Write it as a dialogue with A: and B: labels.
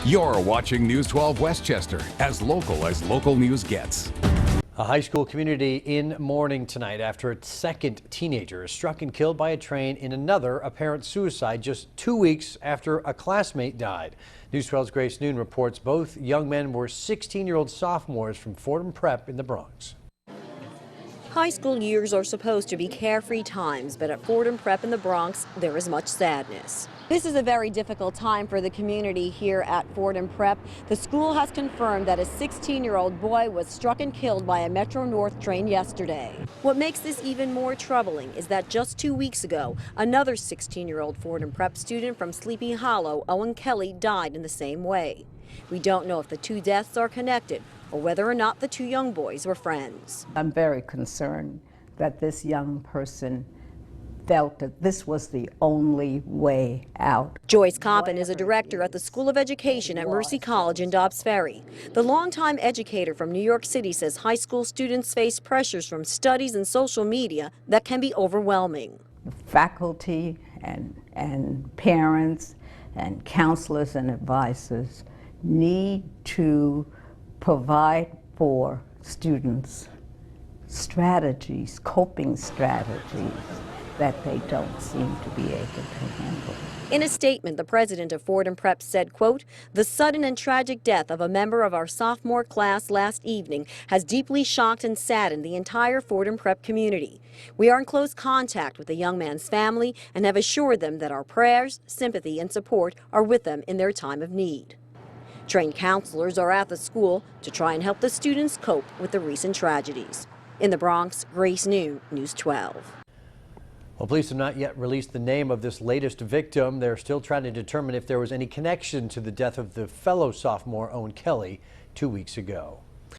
A: You're watching News 12 Westchester, as local news gets.
B: A high school community in mourning tonight after a second teenager is struck and killed by a train in another apparent suicide just 2 weeks after a classmate died. News 12's Grace Noon reports both young men were 16-year-old sophomores from Fordham Prep in the Bronx.
C: High school years are supposed to be carefree times, but at Fordham Prep in the Bronx, there is much sadness. This is a very difficult time for the community here at Fordham Prep. The school has confirmed that a 16-year-old boy was struck and killed by a Metro North train yesterday. What makes this even more troubling is that just 2 weeks ago, another 16-year-old Fordham Prep student from Sleepy Hollow, Owen Kelly, died in the same way. We don't know if the two deaths are connected or whether or not the two young boys were friends.
D: I'm very concerned that this young person felt that this was the only way out.
C: Joyce Coppin is a director at the School of Education at Mercy College in Dobbs Ferry. The longtime educator from New York City says high school students face pressures from studies and social media that can be overwhelming.
D: The faculty and parents and counselors and advisors need to provide for students strategies, coping strategies that they don't seem to be able to handle.
C: In a statement, the president of Fordham Prep said, quote, "The sudden and tragic death of a member of our sophomore class last evening has deeply shocked and saddened the entire Fordham Prep community. We are in close contact with the young man's family and have assured them that our prayers, sympathy, and support are with them in their time of need." Trained counselors are at the school to try and help the students cope with the recent tragedies. In the Bronx, Grace Noon, News 12.
B: Well, police have not yet released the name of this latest victim. They're still trying to determine if there was any connection to the death of the fellow sophomore, Owen Kelly, 2 weeks ago.